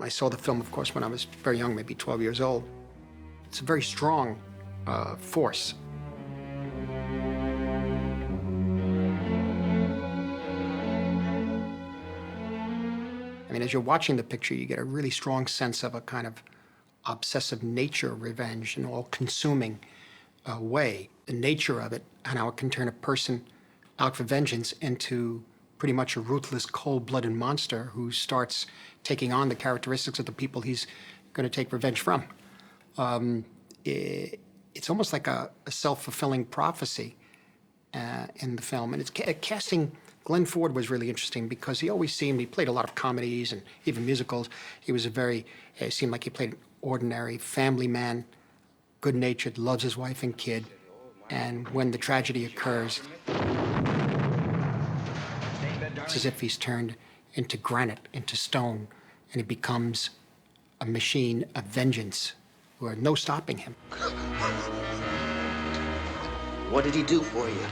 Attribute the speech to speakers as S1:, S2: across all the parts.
S1: I saw the film, of course, when I was very young, maybe 12 years old. It's a very strong force. I mean, as you're watching the picture, you get a really strong sense of a kind of obsessive nature of revenge, an all-consuming way. The nature of it and how it can turn a person out for vengeance into pretty much a ruthless, cold-blooded monster who starts taking on the characteristics of the people he's going to take revenge from. It's almost like a self-fulfilling prophecy in the film. And it's casting. Glenn Ford was really interesting because he played a lot of comedies and even musicals. He was it seemed like he played an ordinary family man, good-natured, loves his wife and kid. And when the tragedy occurs, it's as if he's turned into granite, into stone, and he becomes a machine of vengeance where no stopping him.
S2: What did he do for you?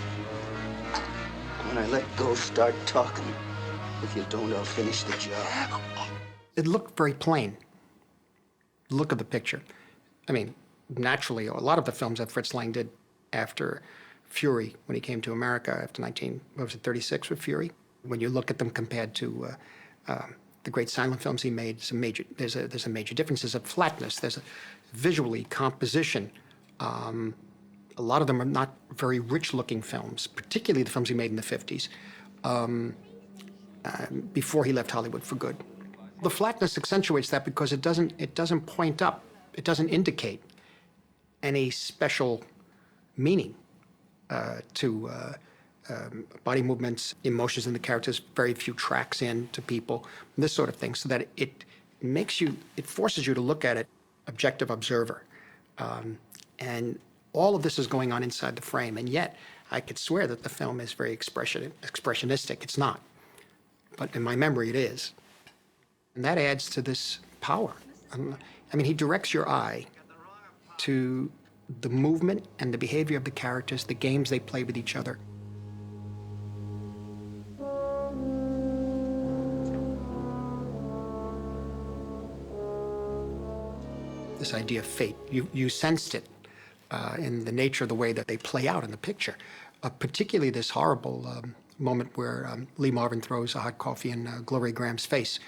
S2: When I let go, start talking. If you don't, I'll finish the job.
S1: It looked very plain, the look of the picture. I mean, naturally, a lot of the films that Fritz Lang did after Fury, when he came to America after 1936 with Fury, when you look at them compared to the great silent films he made, there's a major difference. There's a flatness. There's a visually composition. A lot of them are not very rich-looking films, particularly the films he made in the 50s, before he left Hollywood for good. The flatness accentuates that because it doesn't point up. It doesn't indicate any special meaning to body movements, emotions in the characters, very few tracks in to people, this sort of thing, so that it forces you to look at it, objective observer. And all of this is going on inside the frame, and yet I could swear that the film is very expressionistic. It's not. But in my memory, it is. And that adds to this power. I mean, he directs your eye to the movement and the behavior of the characters, the games they play with each other. This idea of fate, you sensed it in the nature of the way that they play out in the picture. Particularly this horrible moment where Lee Marvin throws a hot coffee in Gloria Grahame's face.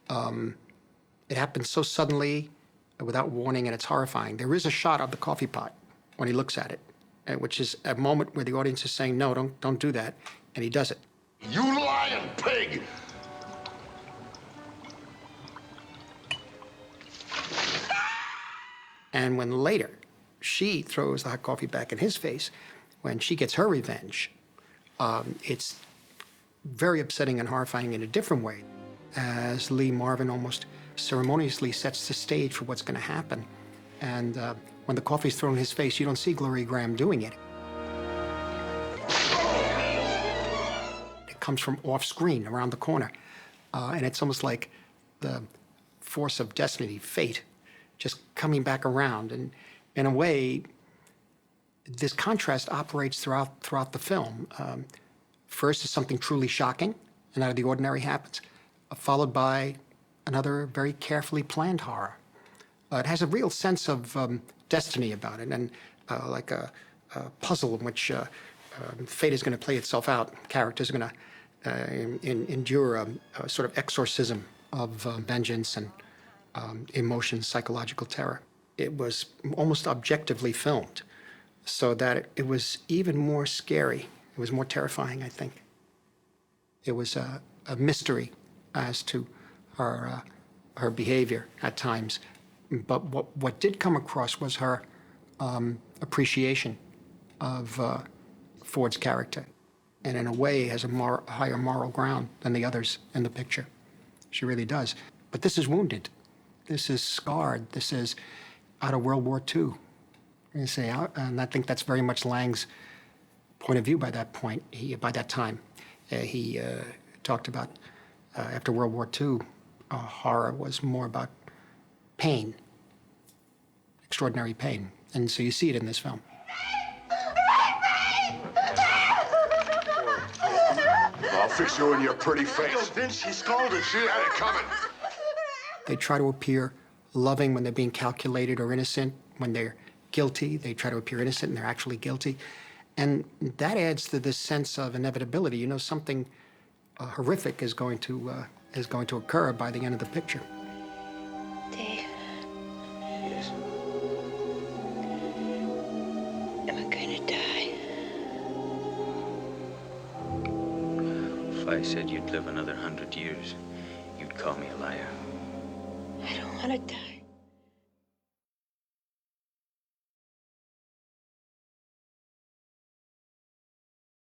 S1: It happens so suddenly, without warning, and it's horrifying. There is a shot of the coffee pot when he looks at it, which is a moment where the audience is saying, no, don't do that, and he does it.
S3: You lying pig!
S1: And when later she throws the hot coffee back in his face, when she gets her revenge, it's very upsetting and horrifying in a different way, as Lee Marvin almost ceremoniously sets the stage for what's going to happen. And when the coffee's thrown in his face, you don't see Gloria Grahame doing it. It comes from off-screen, around the corner. And it's almost like the force of destiny, fate, just coming back around. And in a way, this contrast operates throughout the film. First is something truly shocking and out of the ordinary happens, followed by another very carefully planned horror. It has a real sense of destiny about it, and like a puzzle in which fate is going to play itself out. Characters are going to endure a sort of exorcism of vengeance and emotions, psychological terror. It was almost objectively filmed, so that it was even more scary. It was more terrifying, I think. It was a mystery as to her behavior at times. But what did come across was her appreciation of Ford's character, and in a way has a higher moral ground than the others in the picture. She really does. But this is wounded. This is scarred. This is out of World War II. You say, and I think that's very much Lang's point of view by that point. By that time, he talked about after World War II, horror was more about pain, extraordinary pain, and so you see it in this film.
S3: I'll fix you in your pretty face. Vince, she scalded. She had it coming.
S1: They try to appear loving when they're being calculated or innocent. When they're guilty, they try to appear innocent and they're actually guilty. And that adds to this sense of inevitability. You know, something horrific is going to occur by the end of the picture.
S4: Dave,
S2: Yes.
S4: am I going to die?
S5: If I said you'd live another 100 years, you'd call me a liar.
S4: I don't want to die.